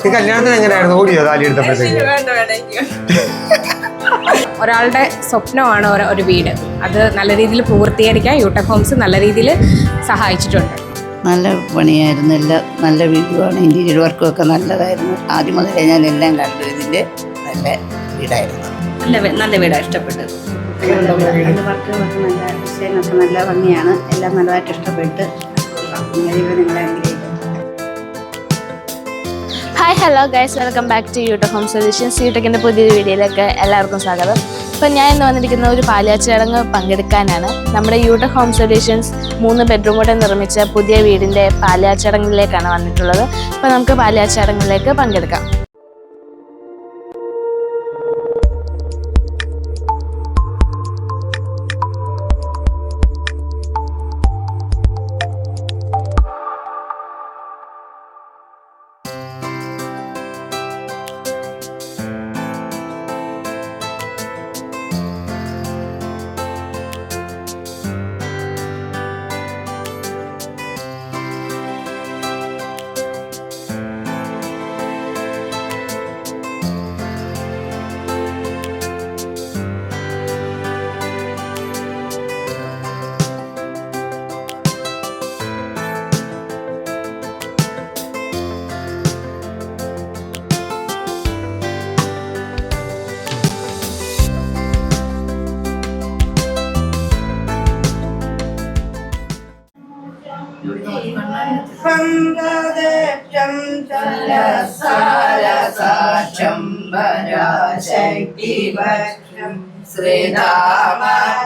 ഈ കല്യാണത്തിന് എങ്ങനെയായിരുന്നു? ഓടിയോ താലി എടുത്തപ്പോഴത്തേക്ക്? ഒരാളുടെ സ്വപ്നമാണ് ഒരു വീട്. അത് നല്ല രീതിയിൽ പൂർത്തീകരിക്കാൻ യൂട്ടക് ഹോംസ് നല്ല രീതിയിൽ സഹായിച്ചിട്ടുണ്ട്. നല്ല പണിയായിരുന്നു, എല്ലാം നല്ല വീടുമാണ്. ഇൻറ്റീരിയർ വർക്കും ഒക്കെ നല്ലതായിരുന്നു. ആദ്യം മുതലേ ഞാൻ എല്ലാം കണ്ടു. ഇതിൻ്റെ നല്ല വീടായിരുന്നു. നല്ല വീടാണ്, ഇഷ്ടപ്പെട്ടത്. വർക്കുകളൊക്കെ നല്ല ഡിസൈനൊക്കെ നല്ല ഭംഗിയാണ്. എല്ലാം നല്ലതായിട്ട് ഇഷ്ടപ്പെട്ട് നിങ്ങളെ hi hello guys, welcome back to Utech home solutions. യൂട്ടക്കിൻ്റെ പുതിയൊരു വീഡിയോയിലേക്ക് എല്ലാവർക്കും സ്വാഗതം. ഇപ്പം ഞാൻ ഇന്ന് വന്നിരിക്കുന്ന ഒരു പാലുകാച്ച് ചടങ്ങ് പങ്കെടുക്കാനാണ്. നമ്മുടെ യൂട്ടക് ഹോം സൊല്യൂഷൻസ് 3 ബെഡ്റൂമോടെ നിർമ്മിച്ച പുതിയ വീടിൻ്റെ പാലുകാച്ച് ചടങ്ങിലേക്കാണ് വന്നിട്ടുള്ളത്. അപ്പോൾ നമുക്ക് പാലുകാച്ച് ചടങ്ങിലേക്ക് പങ്കെടുക്കാം.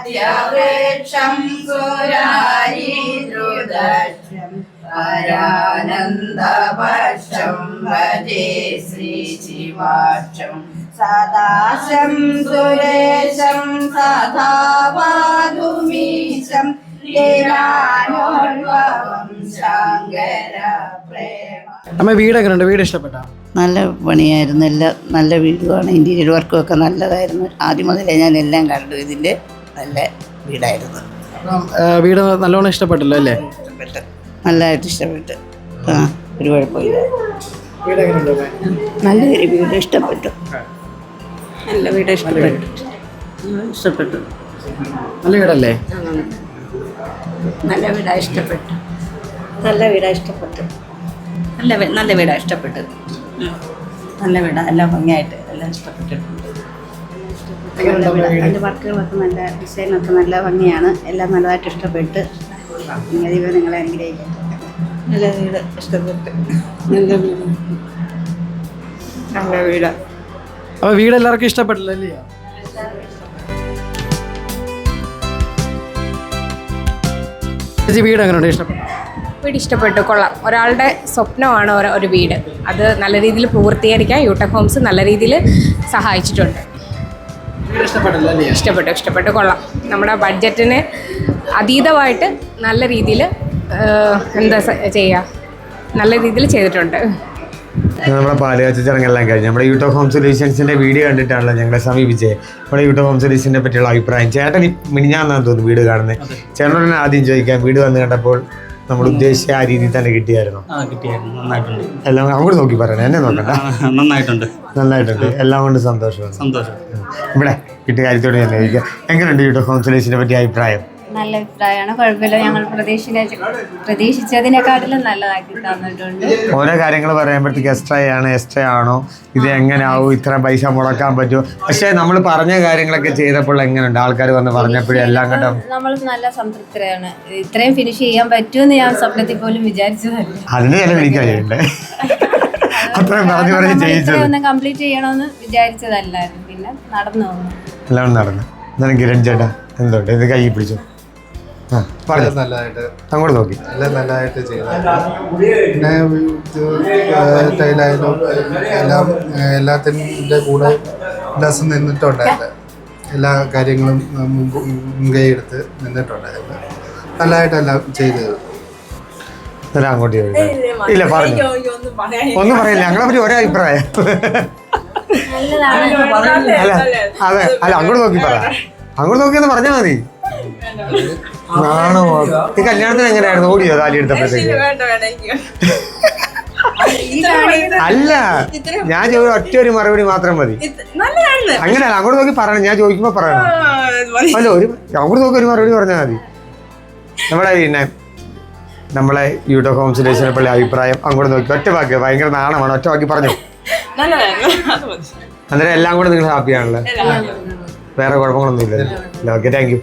ശ്രീധാമത്യവൃക്ഷം സുരാരീദ്രുദക്ഷം പരാനന്ദപക്ഷം ഭജേ ശ്രീശിവാക്ഷം സദാശം സുരേശം സദാവാതുമീശം അമ്മ വീടൊക്കെ ഉണ്ട്, വീട് ഇഷ്ടപ്പെട്ട? നല്ല പണിയായിരുന്നു, എല്ലാം നല്ല വീടുമാണ്. ഇൻറ്റീരിയർ വർക്കും ഒക്കെ നല്ലതായിരുന്നു. ആദ്യം മുതലേ ഞാൻ എല്ലാം കണ്ടു. ഇതിൻ്റെ നല്ല വീടായിരുന്നു. വീട് നല്ലോണം ഇഷ്ടപ്പെട്ടല്ലോ അല്ലേ? ഇഷ്ടപ്പെട്ട്, നല്ലതായിട്ട് ഇഷ്ടപ്പെട്ട്. ഒരു കുഴപ്പമില്ല. നല്ലൊരു വീട് ഇഷ്ടപ്പെട്ടു. നല്ല വീട് ഇഷ്ടപ്പെട്ടു. നല്ല വീടല്ലേ? നല്ല വീടാ ഇഷ്ടപ്പെട്ടു. നല്ല വീടാ ഇഷ്ടപ്പെട്ടു. നല്ല വീടാ ഇഷ്ടപ്പെട്ടത്. നല്ല വീടാ, എല്ലാം ഭംഗിയായിട്ട് എല്ലാം ഇഷ്ടപ്പെട്ടിട്ടുണ്ട്. അതിൻ്റെ വർക്കുകളൊക്കെ നല്ല ഡിസൈനൊക്കെ നല്ല ഭംഗിയാണ്. എല്ലാം നല്ലതായിട്ട് ഇഷ്ടപ്പെട്ട് നിങ്ങളെ അനുഗ്രഹിക്കും. നല്ല വീട് ഇഷ്ടപ്പെട്ടു. നല്ല വീട്, നല്ല വീടാ. അപ്പൊ വീട് എല്ലാവർക്കും ഇഷ്ടപ്പെട്ടില്ല അല്ലേ? വീട് എങ്ങനെയുണ്ട്? ഇഷ്ടപ്പെട്ടു? വീട് ഇഷ്ടപ്പെട്ടു, കൊള്ളാം. ഒരാളുടെ സ്വപ്നമാണ് ഒരു വീട്. അത് നല്ല രീതിയിൽ പൂർത്തീകരിക്കാൻ യൂട്ടക് ഹോംസ് നല്ല രീതിയിൽ സഹായിച്ചിട്ടുണ്ട്. ഇഷ്ടപ്പെട്ടു, കൊള്ളാം. നമ്മുടെ ബഡ്ജറ്റിന് അതീതമായിട്ട് നല്ല രീതിയിൽ നല്ല രീതിയിൽ ചെയ്തിട്ടുണ്ട്. നമ്മുടെ പാലുകാച്ച് ചടങ്ങെല്ലാം കഴിഞ്ഞ് നമ്മുടെ യൂട്ടക് ഹോം സൊല്യൂഷൻസിൻ്റെ വീഡിയോ കണ്ടിട്ടാണല്ലോ ഞങ്ങളെ സമീപിച്ചത്. നമ്മുടെ യൂട്ടക് ഹോം സൊല്യൂഷനെ പറ്റിയുള്ള അഭിപ്രായം ചേട്ടൻ മിനിഞ്ഞാന്നാന്ന് തോന്നുന്നു വീട് കാണുന്നത്. ചേട്ടനോട് ആദ്യം ചോദിക്കാം, വീട് വന്ന് കണ്ടപ്പോൾ നമ്മൾ ഉദ്ദേശിച്ച ആ രീതിയിൽ തന്നെ കിട്ടിയായിരുന്നോ? നന്നായിട്ടുണ്ട്. എല്ലാം അങ്ങോട്ട് നോക്കി പറയണേ, എന്നെ നോക്കണ്ട. നന്നായിട്ടുണ്ട്. എല്ലാം കൊണ്ട് സന്തോഷം. ഇവിടെ കിട്ടിയ കാര്യത്തോട് ഞാൻ ചോദിക്കാം, എങ്ങനെയുണ്ട് യൂട്ടക് ഹോം സൊല്യൂഷനെ പറ്റിയ അഭിപ്രായം? നല്ല അഭിപ്രായമാണ്, കുഴപ്പമില്ല. ഞങ്ങൾ പ്രതീക്ഷിച്ചതിനെക്കാട്ടിലും നല്ലതാക്കി തന്നിട്ടുണ്ട്. ഓരോ കാര്യങ്ങൾ പറയുമ്പോഴത്തേക്ക് എക്സ്ട്രാ ആണോ, ഇത് എങ്ങനെയാവും, ഇത്ര പൈസ മുടക്കാൻ പറ്റുമോ? പക്ഷേ നമ്മൾ പറഞ്ഞ കാര്യങ്ങളൊക്കെ ചെയ്തപ്പോൾ എങ്ങനെയുണ്ട്? ആൾക്കാർ വന്ന് പറഞ്ഞപ്പോഴും എല്ലാം കണ്ടോ നമ്മൾ നല്ല സംതൃപ്തരാണ്. ഇത്രയും ഫിനിഷ് ചെയ്യാൻ പറ്റുമെന്ന് ഞാൻ സ്വപ്നത്തിൽ പോലും വിചാരിച്ചതല്ല. അതിന് ചില വിളിക്കാറുണ്ട്. അത്രയും പറഞ്ഞ് ചെയ്യിച്ചത് ഒന്ന് കംപ്ലീറ്റ് ചെയ്യണമെന്ന് വിചാരിച്ചതല്ലായിരുന്നു. പിന്നെ നടന്നു പോകുന്നു, എല്ലാം നടന്നു. എന്നാലും കിരൺ ചേട്ടാ എന്തുണ്ട്? ഇത് കൈ പിടിച്ചു നല്ലതായിട്ട് അങ്ങോട്ട് നോക്കി എല്ലാം നല്ലതായിട്ട് ചെയ്തു. പിന്നെ ടൈലായാലും എല്ലാം എല്ലാത്തിൻ്റെ കൂടെ ഡസ് നിന്നിട്ടുണ്ടായിരുന്നു. എല്ലാ കാര്യങ്ങളും മുൻകൈ എടുത്ത് നിന്നിട്ടുണ്ടായിരുന്നു. നല്ലതായിട്ടെല്ലാം ചെയ്ത്. അങ്ങോട്ട് ഇല്ല പറഞ്ഞു ഒന്നും പറയില്ല. ഞങ്ങളെ പറ്റി ഒരഭിപ്രായം അല്ല അങ്ങോട്ട് നോക്കി പറ. അങ്ങോട്ട് നോക്കിയെന്ന് പറഞ്ഞാൽ മതി. ആണോ? ഈ കല്യാണത്തിന് എങ്ങനെയായിരുന്നു? ഓടിയോ താലി എടുത്തപ്പോഴത്തേക്ക്? അല്ല ഞാൻ ഒറ്റ ഒരു മറുപടി മാത്രം മതി. അങ്ങനെയല്ല, അങ്ങോട്ട് നോക്കി പറയണം, ഞാൻ ചോദിക്കുമ്പോ പറയണം. അല്ല, അങ്ങോട്ട് നോക്കി ഒരു മറുപടി പറഞ്ഞാൽ മതി. നമ്മളെ യൂട്യൂബ് ഹോം സൊല്യൂഷനെ പറ്റി അഭിപ്രായം അങ്ങോട്ട് നോക്കി ഒറ്റ വാക്ക്. ഭയങ്കര നാണമാണ്, ഒറ്റ വാക്കി പറഞ്ഞു. അന്നേരം എല്ലാം കൂടെ നിങ്ങൾ ഹാപ്പിയാണല്ലോ, വേറെ കുഴപ്പങ്ങളൊന്നും ഇല്ലല്ലോ. Okay, thank you.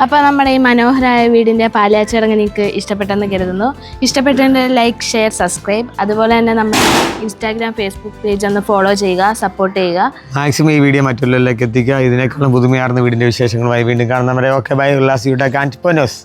അപ്പോൾ നമ്മുടെ ഈ മനോഹരമായ വീടിൻ്റെ പാലുകാച്ചടങ്ങ് നിങ്ങൾക്ക് ഇഷ്ടപ്പെട്ടെന്ന് കരുതുന്നു. ഇഷ്ടപ്പെട്ടതിൻ്റെ ലൈക്ക്, ഷെയർ, സബ്സ്ക്രൈബ്. അതുപോലെ തന്നെ നമ്മുടെ ഇൻസ്റ്റാഗ്രാം, ഫേസ്ബുക്ക് പേജ് ഒന്ന് ഫോളോ ചെയ്യുക, സപ്പോർട്ട് ചെയ്യുക. മാക്സിമം ഈ വീഡിയോ മറ്റുള്ളവരിലേക്ക് എത്തിക്കുക. ഇതിനേക്കാളും പുതുമയാർന്ന വീടിൻ്റെ വിശേഷങ്ങളുമായി വീണ്ടും കാണുന്നവരെ ഓക്കെ ബൈ. ഉല്ലാസ് യൂട്ട കാൻറ്റ് പോനോസ്.